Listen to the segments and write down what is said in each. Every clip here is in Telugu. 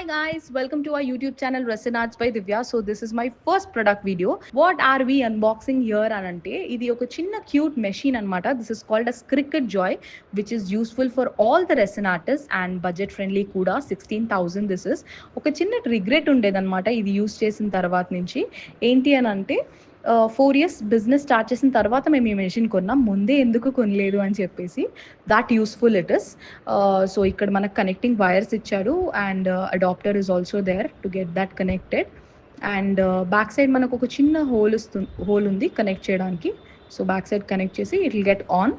Hi guys, welcome to our YouTube channel Resin Arts by Divya. So this is my first product video. What are we unboxing here anante? Idi oka chinna cute machine anamata. This is called as Cricut Joy, which is useful for all the resin artists and budget friendly kuda. 16,000 this is. Oka chinna regret undedanamata idi use chesin tarvat nunchi. Enti anante 4 years business start చేసిన తర్వాత మేము ఈ మెషిన్ కొన్నాం. ముందే ఎందుకు కొనలేదు అని చెప్పేసి that useful it is. So ఇక్కడ మనకు కనెక్టింగ్ వైర్స్ ఇచ్చాడు and adapter is also there to get that connected. And back side మనకు ఒక చిన్న హోల్ ఉంది కనెక్ట్ చేయడానికి. సో బ్యాక్ సైడ్ కనెక్ట్ చేసి it will get on.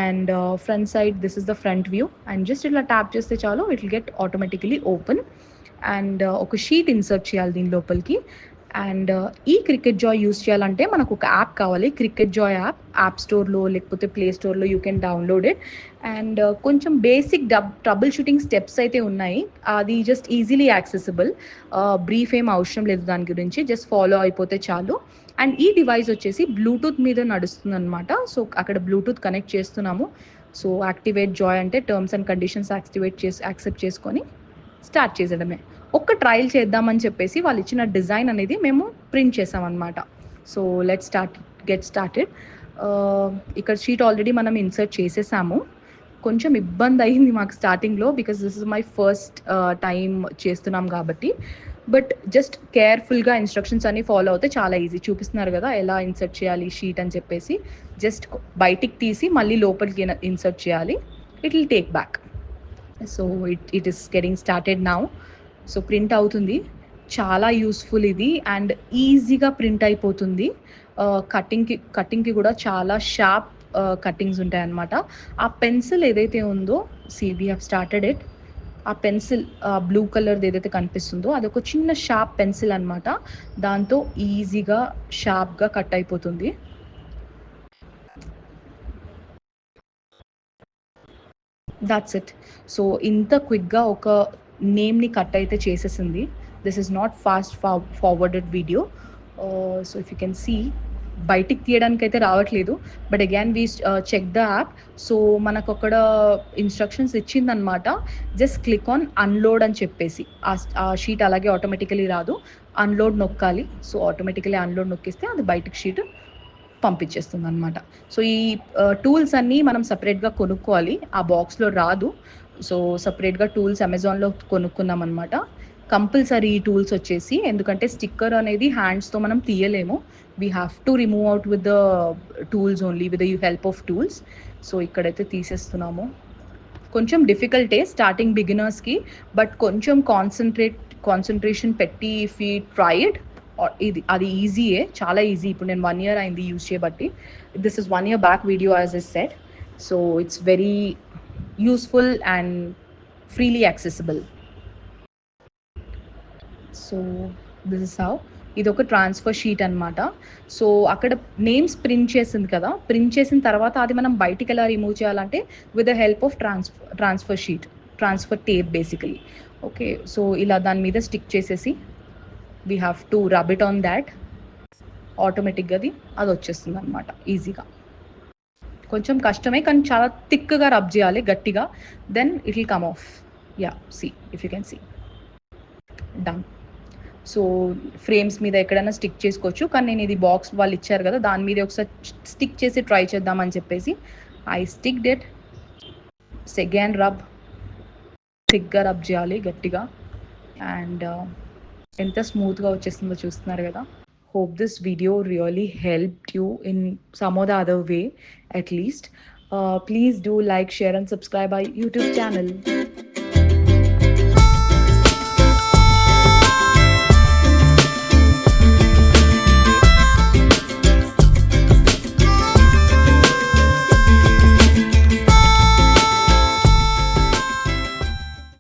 And front side this is the front view and just ఇట్లా ట్యాప్ చేస్తే చాలు it will get automatically open. And ఒక షీట్ ఇన్సర్ట్ చేయాలి దీని లోపలికి. అండ్ ఈ క్రికెట్ జాయ్ యూస్ చేయాలంటే మనకు ఒక యాప్ కావాలి, క్రికెట్ జాయ్ యాప్ స్టోర్లో లేకపోతే ప్లే స్టోర్లో you can download it. And కొంచెం బేసిక్ ట్రబుల్ షూటింగ్ స్టెప్స్ అయితే ఉన్నాయి, అది జస్ట్ ఈజీలీ యాక్సెసిబుల్. బ్రీఫ్ ఏం అవసరం లేదు దాని గురించి, జస్ట్ ఫాలో అయిపోతే చాలు. అండ్ ఈ డివైస్ వచ్చేసి బ్లూటూత్ మీద నడుస్తుంది అనమాట. సో అక్కడ బ్లూటూత్ కనెక్ట్ చేస్తున్నాము. సో యాక్టివేట్ జాయ్ అంటే టర్మ్స్ అండ్ కండిషన్స్ యాక్సెప్ట్ చేసుకొని స్టార్ట్ చేసేయడమే. ఒక్క ట్రయల్ చేద్దామని చెప్పేసి వాళ్ళు ఇచ్చిన డిజైన్ అనేది మేము ప్రింట్ చేసామన్నమాట. So get started. ఇక్కడ షీట్ ఆల్రెడీ మనం ఇన్సర్ట్ చేసేసాము. కొంచెం ఇబ్బంది అయింది మాకు స్టార్టింగ్లో, because this is my first time చేస్తున్నాం కాబట్టి. బట్ జస్ట్ కేర్ఫుల్గా ఇన్స్ట్రక్షన్స్ అన్ని ఫాలో అవుతే చాలా ఈజీ. చూపిస్తున్నారు కదా ఎలా ఇన్సర్ట్ చేయాలి షీట్ అని చెప్పేసి. జస్ట్ బయటికి తీసి మళ్ళీ లోపలికి ఇన్సర్ట్ చేయాలి. It will take back. So it is getting started now. So print అవుతుంది, చాలా యూస్ఫుల్ ఇది అండ్ ఈజీగా ప్రింట్ అయిపోతుంది. కటింగ్కి కూడా చాలా షార్ప్ కటింగ్స్ ఉంటాయి అన్నమాట. ఆ పెన్సిల్ ఏదైతే ఉందో వీ హ్యావ్ స్టార్టెడ్ ఇట్. ఆ పెన్సిల్ బ్లూ కలర్ది ఏదైతే కనిపిస్తుందో అదొక చిన్న షార్ప్ పెన్సిల్ అనమాట. దాంతో ఈజీగా షార్ప్గా కట్ అయిపోతుంది. That's it. సో ఇంత క్విక్గా ఒక నేమ్ని కట్ అయితే చేసేసింది. This is not fast forwarded video. So if you can see, బయటికి తీయడానికి అయితే రావట్లేదు. But again we check the app. So మనకు అక్కడ ఇన్స్ట్రక్షన్స్ ఇచ్చిందనమాట, జస్ట్ క్లిక్ ఆన్ అన్లోడ్ అని చెప్పేసి. ఆ షీట్ అలాగే ఆటోమేటికలీ రాదు, అన్లోడ్ నొక్కాలి. సో ఆటోమేటికలీ అన్లోడ్ నొక్కిస్తే అది బయటికి షీట్ పంపించేస్తుంది అనమాట. సో ఈ టూల్స్ అన్నీ మనం సపరేట్గా కొనుక్కోవాలి, ఆ బాక్స్లో రాదు. సో సపరేట్గా టూల్స్ అమెజాన్లో కొనుక్కున్నాం అనమాట. కంపల్సరీ ఈ టూల్స్ వచ్చేసి, ఎందుకంటే స్టిక్కర్ అనేది హ్యాండ్స్తో మనం తీయలేము. We have to remove out with the tools only, with the help of tools. So ఇక్కడైతే తీసేస్తున్నాము. కొంచెం డిఫికల్టే స్టార్టింగ్ బిగినర్స్కి, బట్ కొంచెం కాన్సన్ట్రేషన్ పెట్టి ఇఫ్ యూ ట్రై ఇట్, అది ఈజీయే, చాలా ఈజీ. ఇప్పుడు నేను 1 year అయింది యూజ్ చేయబట్టి. This is 1 year back video as is set. So it's very useful and freely accessible. So this is how. ఇది ఒక ట్రాన్స్ఫర్ షీట్ అనమాట. సో అక్కడ నేమ్స్ ప్రింట్ చేసింది కదా, ప్రింట్ చేసిన తర్వాత అది మనం బయటికి ఎలా రిమూవ్ చేయాలంటే with the help of transfer sheet, transfer tape basically. Okay, so ఇలా దాని మీద స్టిక్ చేసేసి we have to rub it on that. ఆటోమేటిక్గా అది వచ్చేస్తుంది అనమాట ఈజీగా. కొంచెం కష్టమే కానీ చాలా థిక్గా రబ్ చేయాలి గట్టిగా, then it will come off. Yeah, see if you can see. Done. So frames మీద ఎక్కడైనా స్టిక్ చేసుకోవచ్చు, కానీ నేను ఇది బాక్స్ వాళ్ళు ఇచ్చారు కదా దాని మీద ఒకసారి స్టిక్ చేసి ట్రై చేద్దామని చెప్పేసి I stick debt. Second rub, థిక్గా రబ్ చేయాలి గట్టిగా. అండ్ ఎంత స్మూత్గా వచ్చేస్తుందో చూస్తున్నారు కదా. Hope this video really helped you in some or the other way at least. Please do like, share and subscribe our YouTube channel.